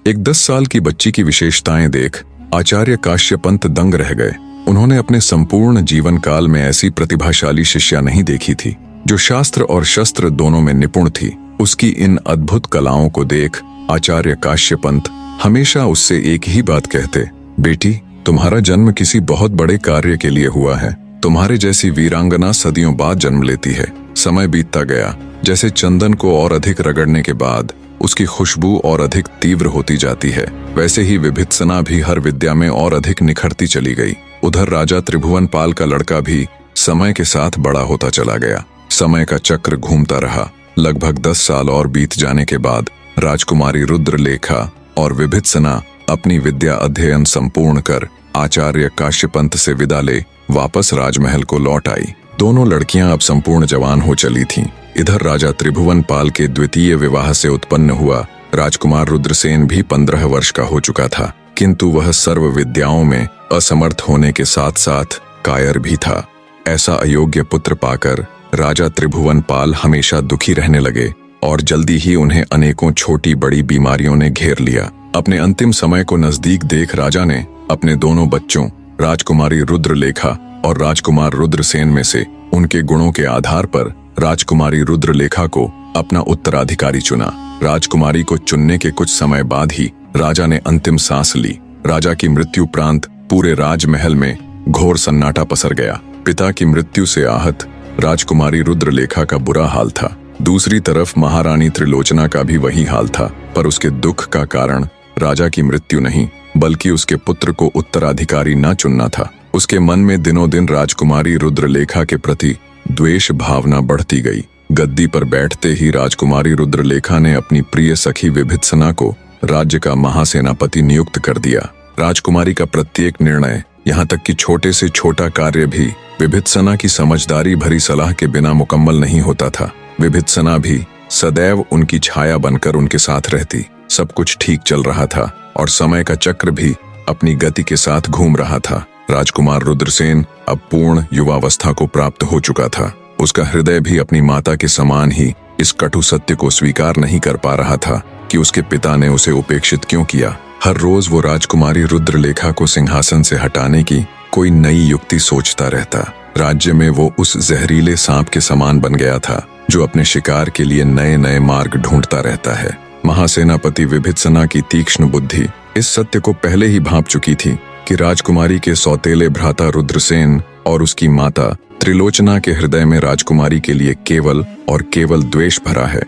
एक 10 साल की बच्ची की विशेषताएं देख आचार्य काश्यपंत दंग रह गए। उन्होंने अपने संपूर्ण जीवन काल में ऐसी प्रतिभाशाली शिष्या नहीं देखी थी जो शास्त्र और शस्त्र दोनों में निपुण थी। उसकी इन अद्भुत कलाओं को देख आचार्य काश्यपंत हमेशा उससे एक ही बात कहते, बेटी, तुम्हारा जन्म किसी बहुत बड़े कार्य के लिए हुआ है। तुम्हारे जैसी वीरांगना सदियों बाद जन्म लेती है। समय बीतता गया, जैसे चंदन को और अधिक रगड़ने के बाद उसकी खुशबू और अधिक तीव्र होती जाती है, वैसे ही विभित्सना भी हर विद्या में और अधिक निखरती चली गई। उधर राजा त्रिभुवनपाल का लड़का भी समय के साथ बड़ा होता चला गया। समय का चक्र घूमता रहा। लगभग 10 साल और बीत जाने के बाद राजकुमारी रुद्रलेखा और विभित्सना अपनी विद्या अध्ययन संपूर्ण कर आचार्य काश्यपंत से विदा ले वापस राजमहल को लौट आई। दोनों लड़कियां अब संपूर्ण जवान हो चली थीं। इधर राजा त्रिभुवनपाल के द्वितीय विवाह से उत्पन्न हुआ राजकुमार रुद्रसेन भी 15 वर्ष का हो चुका था, किंतु वह सर्व विद्याओं में असमर्थ होने के साथ साथ कायर भी था। ऐसा अयोग्य पुत्र पाकर राजा त्रिभुवनपाल हमेशा दुखी रहने लगे और जल्दी ही उन्हें अनेकों छोटी बड़ी बीमारियों ने घेर लिया। अपने अंतिम समय को नजदीक देख राजा ने अपने दोनों बच्चों राजकुमारी रुद्रलेखा और राजकुमार रुद्रसेन में से उनके गुणों के आधार पर राजकुमारी रुद्रलेखा को अपना उत्तराधिकारी चुना। राजकुमारी को चुनने के कुछ समय बाद ही राजा ने अंतिम सांस ली। राजा की मृत्यु उपरांत पूरे राजमहल में घोर सन्नाटा पसर गया। पिता की मृत्यु से आहत राजकुमारी रुद्रलेखा का बुरा हाल था। दूसरी तरफ महारानी त्रिलोचना का भी वही हाल था, पर उसके दुख का कारण राजा की मृत्यु नहीं बल्कि उसके पुत्र को उत्तराधिकारी न चुनना था। उसके मन में दिनों दिन राजकुमारी रुद्रलेखा के प्रति द्वेष भावना बढ़ती गई। गद्दी पर बैठते ही राजकुमारी रुद्रलेखा ने अपनी प्रिय सखी विभित्सना को राज्य का महासेनापति नियुक्त कर दिया। राजकुमारी का प्रत्येक निर्णय, यहाँ तक कि छोटे से छोटा कार्य भी विभित्सना की समझदारी भरी सलाह के बिना मुकम्मल नहीं होता था। विभित्सना भी सदैव उनकी छाया बनकर उनके साथ रहती। सब कुछ ठीक चल रहा था और समय का चक्र भी अपनी गति के साथ घूम रहा था। राजकुमार रुद्रसेन अब पूर्ण युवावस्था को प्राप्त हो चुका था। उसका हृदय भी अपनी माता के समान ही इस कटु सत्य को स्वीकार नहीं कर पा रहा था कि उसके पिता ने उसे उपेक्षित क्यों किया। हर रोज वो राजकुमारी रुद्रलेखा को सिंहासन से हटाने की कोई नई युक्ति सोचता रहता। राज्य में वो उस जहरीले सांप के समान बन गया था जो अपने शिकार के लिए नए नए मार्ग ढूंढता रहता है। महासेनापति विभित्सना की तीक्ष्ण बुद्धि इस सत्य को पहले ही भांप चुकी थी कि राजकुमारी के सौतेले भ्राता रुद्रसेन और उसकी माता त्रिलोचना के हृदय में राजकुमारी के लिए केवल और केवल द्वेष भरा है।